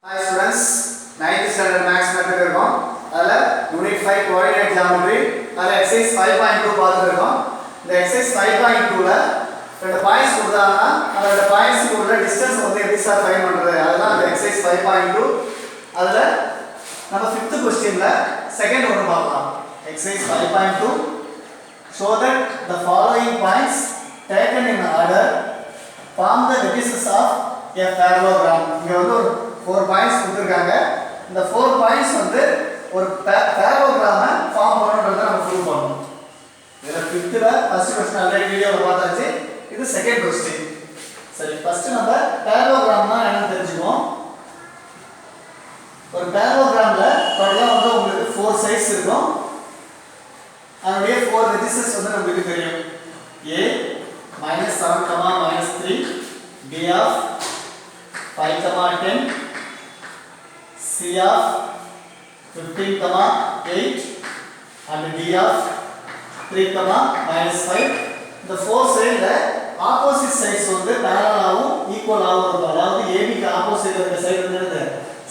Hi students, 9th standard maths method இருக்கும். அதுல unit 5 coordinate geometry அதுல exercise 5.2 பார்த்துருக்கோம். இந்த exercise 5.2ல ரெண்டு பாயிண்ட்ஸ் கொடுத்தாங்கன்னா அந்த ரெண்டு பாயிண்ட்ஸ்க்கு உள்ள டிஸ்டன்ஸ் வந்து எப்படி சார் ஃபைண்ட் பண்றது அதுதான் அந்த exercise 5.2. அதுல நம்ம 5th क्वेश्चनல செகண்ட் ஒன்னு பார்க்கலாம். exercise 5.2 show that the following points taken in order form the vertices of a parallelogram. இங்க வந்து 4 பாயிண்ட்ஸ் கொடுத்திருக்காங்க. இந்த 4 பாயிண்ட்ஸ் வந்து ஒரு parallelogram-ஐ ஃபார்ம் பண்ணனும்ன்றத நம்ம ப்ரூவ் பண்ணனும். இதுல 5th-ல ஃபர்ஸ்ட் क्वेश्चन ஆல்ரெடி வீடியோல பார்த்தாச்சு. இது செகண்ட் क्वेश्चन. சரி, ஃபர்ஸ்ட் நம்ம parallelogram-னா என்னன்னு தெரிஞ்சுக்குவோம். ஒரு parallelogram-ல டோட்டலா வந்து உங்களுக்கு 4 சைட்ஸ் இருக்கும். அதனுடைய 4 vertices வந்து நமக்கு தெரியும். A -7, -3, B of 5, 10, C of 15, 8 and D of 3, -5. இந்த 4 சைடுல ஆப்போசிட் சைட்ஸ் வந்து parallel-ஆவும் ஈக்குவலாவும் இருக்கும். அதாவது AB க்கு ஆப்போசிட் இருக்க சைடு என்னது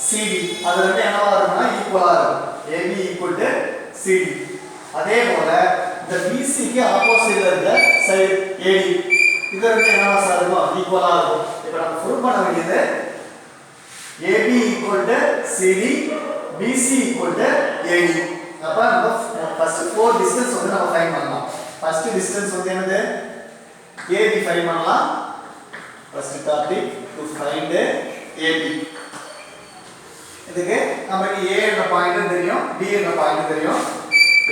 CD. அது ரெண்டு என்னவா இருக்கும்னா ஈக்குவலா இருக்கும். AB = CD. அதே போல இந்த BC க்கு ஆப்போசிட்ல இருக்க சைடு AD. இது ரெண்டு என்னவா சார் இருக்கும் ஈக்குவலா இருக்கும். இப்போ நம்ம ப்ரூவ் பண்ண வேண்டியது AB = CD, BC = AD. அப்ப நம்ம ஃபர்ஸ்ட் 4 டிஸ்டன்ஸ் வந்து நம்ம ஃபைண்ட் பண்ணலாம். ஃபர்ஸ்ட் டிஸ்டன்ஸ் வந்து என்னது AB ஃபைண்ட் பண்ணலாம். First topic to find AB. இதுக்கு நமக்கு A என்ற பாயிண்ட் தெரியும், B என்ற பாயிண்ட் தெரியும்.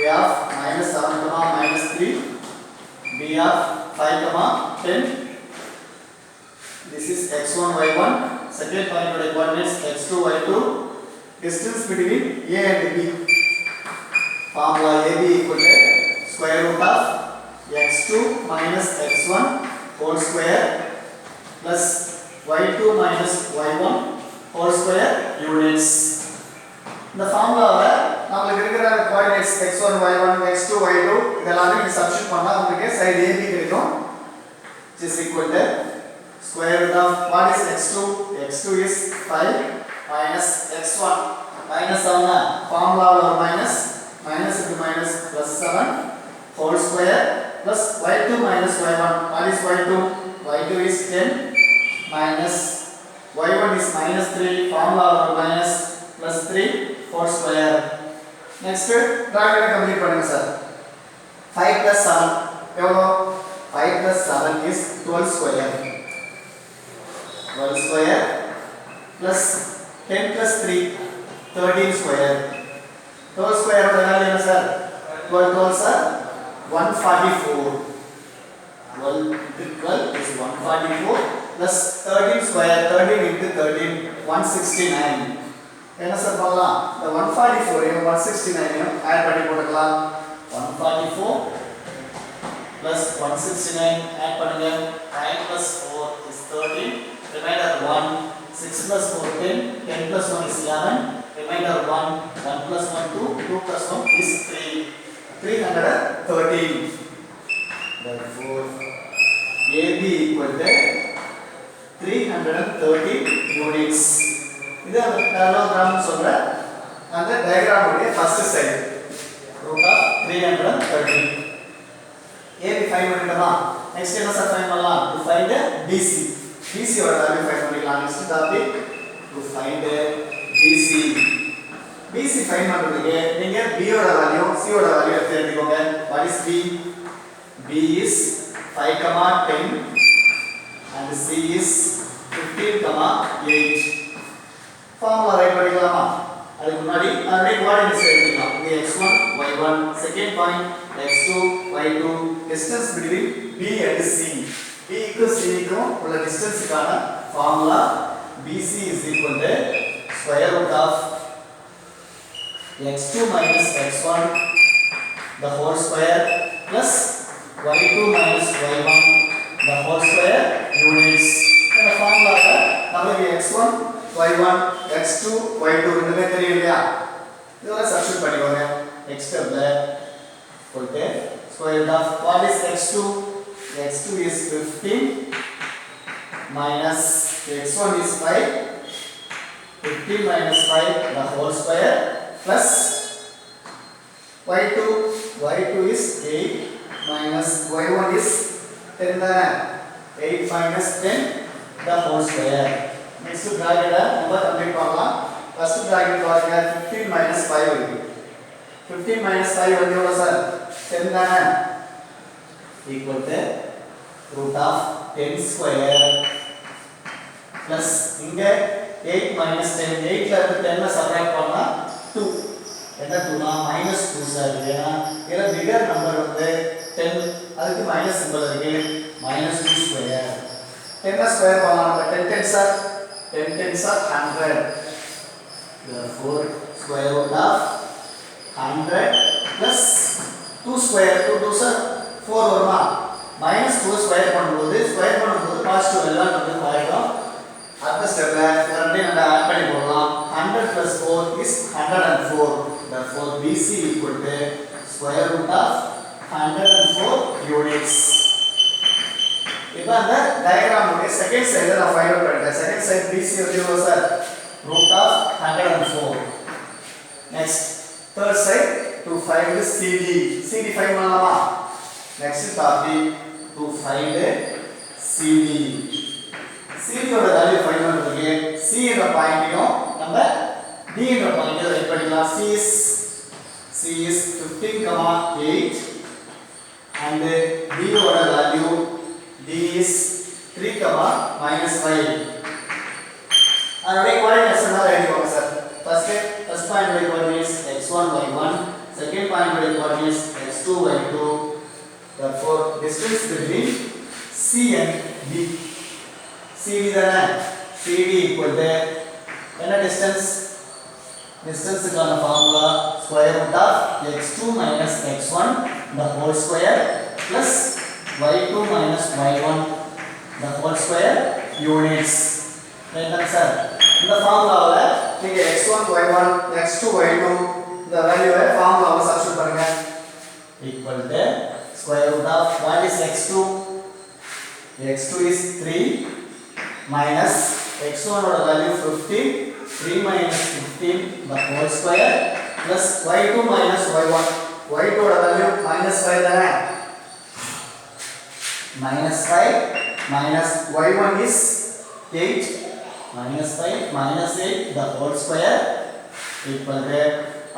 A of -7, -3, B of 5, 10. This is x1 y1. Second point of coordinates x2 y2. Distance between A and B. Formula AB = square root of x2 minus x1 whole square plus y2 minus y1 whole square units. இந்த ஃபார்முலாவை நமக்கு இருக்கிற coordinates x1 y1 x2 y2 இதெல்லாம் நீங்க substitute பண்ணா உங்களுக்கு side AB கிடைக்கும். which is equal to square root of what is x2? x2 is 5 minus x1 minus 7 formula or minus into minus plus 7 whole square plus y2 minus y1. What is y2? y2 is 10 minus y1 is minus 3 formula or minus plus 3 whole square. Next bracket complete பண்ணுங்க sir. 5 plus 7 எவ்வளவு? 5 plus 7 is 12 square. 12 square plus 10 plus 3 13 square. 12 square ஓட value என்ன sir? 12 12 sir 144. 12 into 12 is 144 plus 13 square 13 into 13 169. என்ன sir பண்ணலாம்? இந்த 144 ஐயும் 169 ஐயும் add பண்ணி போட்டுக்கலாம். 144 plus 169 ஆட் பண்ணுங்க. 9 plus 4 is 13. Remainder 1. 6 plus 4 10. 10 plus 1 is 11. Remainder 1. 1 plus 1 2. 2 plus 1 is 3. 313. Therefore, AB = 330 units. இது அந்த parallelogram சொல்ற அந்த டயகிராம் உடைய first side root of 330. AB find பண்ணிட்டோமா? நெக்ஸ்ட் என்ன சார் ஃபைண்ட் பண்ணலாம்? To find BC. BC ஓட வேல்யூ ஃபைண்ட் பண்ணிடலாம். Next topic to find BC. BC find பண்றதுக்கு நீங்க B ஓட வேல்யூ C ஓட வேல்யூ எடுத்து எழுதிக்கோங்க. What is B? B is 5, 10 and C is 15, 8. Formula right பண்ணிக்கலாமா? அதுக்கு முன்னாடி அதே கோஆர்டினேட்ஸ் எழுதிக்கலாம். இது x1 y1 second point x2 y2 distance between B and C. B க்கு C க்கும் உள்ள டிஸ்டன்ஸ்க்கான formula BC = square root of x2 minus x1 the whole square plus y2 minus y1 the whole square units. இந்த ஃபார்முலால நமக்கு x1 y1 x2 y2 ரெண்டுமே தெரியும் இல்லையா? இதெல்லாம் substitute பண்ணிக்கோங்க. x டேபிள்ல போட்டு square root of what is x2? x2 is 15 minus x1 is 5 15 minus 5 the whole square plus y2 is 8 minus y1 is 10 8 minus 10 the whole square. Next bracket number complete பண்ணலாம். First bracket பாருங்க 15 minus 5 இருக்கு. 15 minus 5 வந்து எவ்வளவு sir 10 தானே equal to root of 10 square plus இங்க 8 minus 10 8 ல இருந்து 10 subtract பண்ணா 2 என்ன 2 னா -2 சார் ஏனா இதுல பிகர் நம்பர் வந்து 10 அதுக்கு மைனஸ் சிம்பல் இருக்கு -2 ஸ்கொயர் 10 ஸ்கொயர் பண்ணலாம் 10 10s are 10 10s are 100 therefore square root of 100 plus 2 square 2 2s are 4 வருமா -2 ஸ்கொயர் பண்ணும்போது பாசிட்டிவ் எல்லாம் வந்து ஆயிடும் அடுத்த ஸ்டெப்ல ரெண்டையும் நம்ம ஆட் பண்ணி போடலாம் 100 plus 4 is 104 therefore BC equal to square root of 104 units. இப்போ அந்த டயகிராம் உடைய செகண்ட் சைடுல நான் ஃபைண்ட் அவுட் பண்ணிட்டேன் செகண்ட் சைடு BC எவ்வளவு sir root of 104. next third side to find CD find பண்ணலாமா next topic to find CD ஓட value find பண்றதுக்கு C என்ற பாயிண்டையும் நம்ம D என்ற பாயிண்டையும் ரைட் பண்ணிக்கலாம் C is 15, 8 and D ஓட வேல்யூ D is 3, -5 அதோட கோஆர்டினேட்ஸ் என்ன எழுதிக்கோங்க சார் first point உடைய coordinates x1 y1 second point உடைய coordinates x2 y2 therefore distance between C and D CD தானே CD equal to என்ன டிஸ்டன்ஸ்க்கான formula square root of x2 minus x1 the whole square plus y2 minus y1 the whole square units. ரைட்டா sir இந்த ஃபார்முலாவை நீங்க x1 y1 x2 y2 இந்த வேல்யூவை ஃபார்முலாவை substitute பண்ணுங்க equal to square root of what is x2 is 3 minus x1 oda value 15 3 minus 15 the whole square plus y2 minus y1 y2 oda value -5 தானே -5 minus y1 is 8 -5 -8 the whole square equal to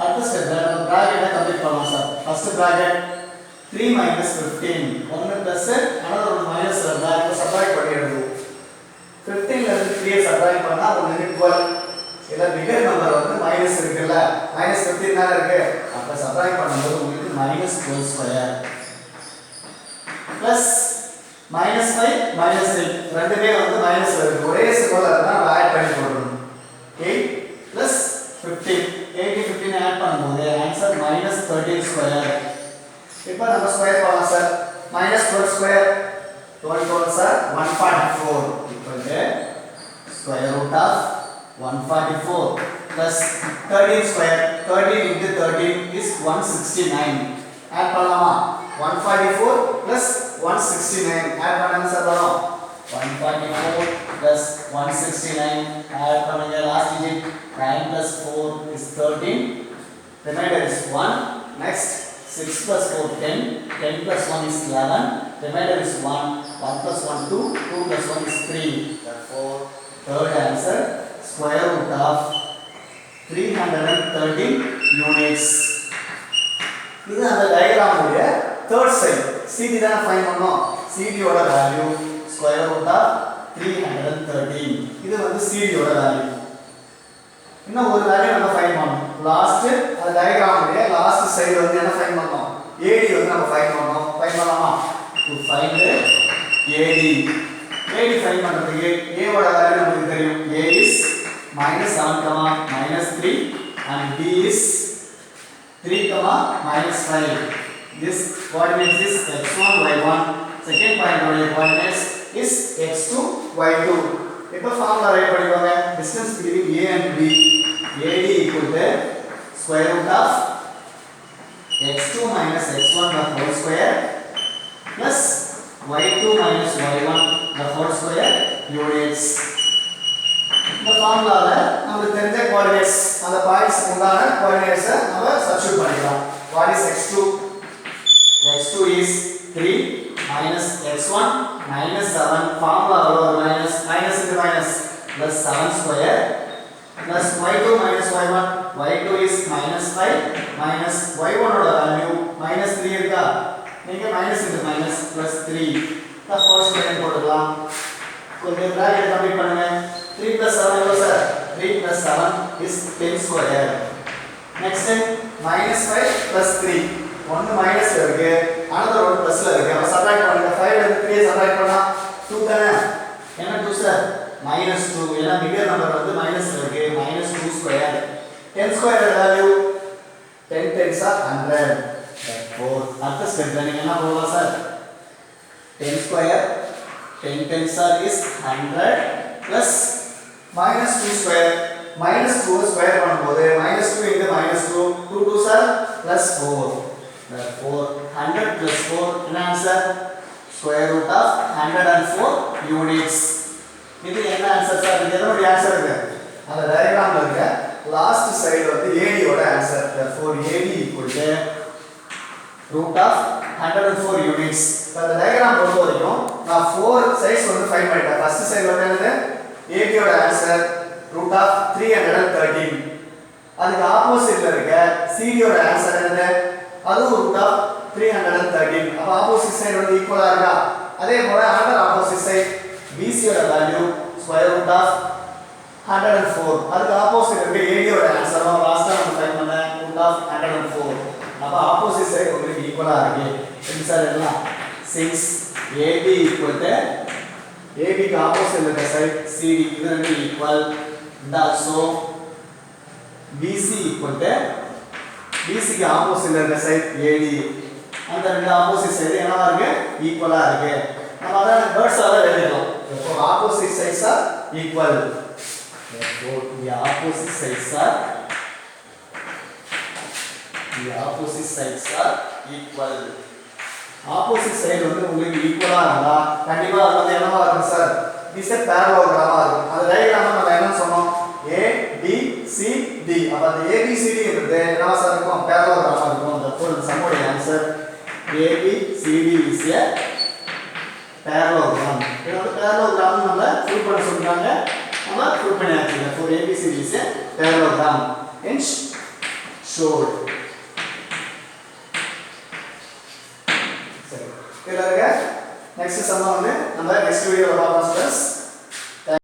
அடுத்த ஸ்டெப்ல நம்ம பிராக்கெட்டை complete பண்ணலாம் sir first bracket 3 minus 15 ஒன்னு plus another one minus இருந்தா இத subtract பண்ணி எழுதுவோம் 15 ல இருந்து 3 சப்ட்ராக்ட் பண்ணா உங்களுக்கு 12 இல்ல பிகர் நம்பர் வந்து மைனஸ் இருக்குல்ல -15 தான இருக்கு அப்ப சப்ட்ராக்ட் பண்ணும்போது உங்களுக்கு -12 ஸ்கொயர் பிளஸ் -5 -8 ரெண்டுமே வந்து மைனஸ் வருது ஒரே சிம்பல் இருந்தா நம்ம ஆட் பண்ணி போடணும் 8 plus 15 8 15 ஆட் பண்ணும்போது ஆன்சர் -13 ஸ்கொயர் இப்போ நம்ம ஸ்கொயர் பண்ணலாம் sir -12 square 12 sir 144 equal to square root of 144 plus 13 square 13 into 13 is 169 add பண்ணலாமா 144 plus 169 add பண்ணுங்க சார் வரும் 144 plus 169 add பண்ணுங்க last digit 9 plus 4 is 13 remainder is 1 next 6 plus 4 10 10 plus 1 is 11 remainder is 1 1 plus 1 2 2 plus 1 is 3 therefore third answer square root of 313 units. இது அந்த diagram உடைய third side CD தான் find பண்ணோம் CD ஓட value square root of 313 இது வந்து CD ஓட value இன்னும் ஒரு வேல்யூ நம்ம ஃபைண்ட் பண்ணோம் லாஸ்ட் அந்த டயகிராம் உடைய லாஸ்ட் சைடு வந்து என்ன ஃபைண்ட் பண்ணோம் AD வந்து நம்ம ஃபைண்ட் பண்ணலாமா to find AD ஃபைண்ட் பண்றதுக்கு A ஓட வேல்யூ நமக்கு தெரியும் A is -7, -3 and B is 3, -5. This coordinates is x1 y1 second point coordinates is x2 y2. இப்போ ஃபார்முலா ரைட் பண்ணிக்கோங்க distance between A and B AD equal to square root of x2 minus x1 the whole square plus y2 minus y1 the whole square units. இந்த ஃபார்முலால நமக்கு தெரிஞ்ச coordinates அந்த points உண்டான கோஆர்டினேட்ஸை நம்ம substitute பண்ணிக்கலாம். What is x2? x2 is 3 minus x1 minus 7 formula minus into minus plus 7 square plus y2 minus y1 y2 is minus 5 minus y1 ஓட value minus 3 இருக்கா நீங்க minus into minus plus 3 the whole square போடலாம். கொஞ்சம் bracket complete பண்ணுங்க. 3 plus 7 எவ்வளவு sir? 3 plus 7 is 10 square. next minus 5 plus 3 ஒன்னு மைனஸ்ல இருக்கு another one பிளஸ்ல இருக்கு. அப்ப சப்ட்ராக்ட் பண்ணுங்க. 5 ல இருந்து 3 சப்ட்ராக்ட் பண்ணா 2 தானே. என்ன 2 சார்? -2. ஏன்னா பிகர் நம்பர் வந்து மைனஸ்ல இருக்கு. -2 square. 10 square value 10 10s are 100. therefore அடுத்த ஸ்டெப்ல நீங்க என்ன போடலாம் sir? 10 square 10 10s are is 100 plus -2 square -2 square பண்ணும்போது -2 into -2 2 2s are plus 4. therefore 100 plus 4 என்ன answer? square root of 104 units. இது என்ன ஆன்சர் சார்? இது என்னோட ஆன்சர் இருக்கு. அந்த டயகிராம்ல இருக்க லாஸ்ட் சைடு வந்து AD ஓட answer. therefore AD equal to root of 104 units. இப்ப அந்த டயகிராம் பொறுத்த வரைக்கும் நான் 4 சைட்ஸ் வந்து ஃபைண்ட் பண்ணிட்டேன். ஃபர்ஸ்ட் சைடு வந்து என்னது? AD ஓட ஆன்சர் root of 313. அதுக்கு ஆப்போசிட்ல இருக்க CD ஓட ஆன்சர் என்னது? அதுவும் root of 313. அப்ப ஆப்போசிட் சைடு வந்து ஈக்குவலா இருக்கா? அதே போல another opposite side BC ஓட வேல்யூ square root of 104. அதுக்கு ஆப்போசிட் இருக்க AD ஓட ஆன்சரும் லாஸ்டா நம்ம ஃபைண்ட் பண்ண root of 104. அப்ப ஆப்போசிட் சைடு உங்களுக்கு ஈக்குவலா இருக்கு. என்ன சார் எல்லாம்? since AB equal to AB க்கு ஆப்போசிட் இருக்க சைடு CD இது ரெண்டு equal and also BC equal to BC க்கு ஆப்போசிட்ல இருக்க சைடு AD அந்த ரெண்டு ஆப்போசிட் சைடு என்னவா இருக்கு? ஈக்குவலா இருக்கு. நம்ம அத வேர்ட்ஸ் ஆல எழுதிடலாம். therefore opposite sides are equal. therefore the opposite sides are equal. opposite side வந்து உங்களுக்கு ஈக்குவலா இருந்தா கண்டிப்பா அது வந்து என்னவா இருக்கும் சார்? this is parallelogram-ஆ இருக்கும். அந்த டயகிராம் நம்ம என்ன சொன்னோம்? A B C D. அப்ப அந்த A B C D ங்கிறது என்னவா சார் இருக்கும்? parallelogram-ஆ இருக்கும். therefore the sum ஓட answer A B C D is a parallelogram. இது வந்து parallelogram நம்ம ப்ரூவ் பண்ண சொல்றாங்க. நம்ம ப்ரூவ் பண்ணியாச்சு. therefore A B C D is a parallelogram. hence showed. சரி. இதெல்லாம் நெக்ஸ்ட் சம் வந்து நம்ம நெக்ஸ்ட் வீடியோல பார்ப்போம் ஸ்டூடண்ட்ஸ்.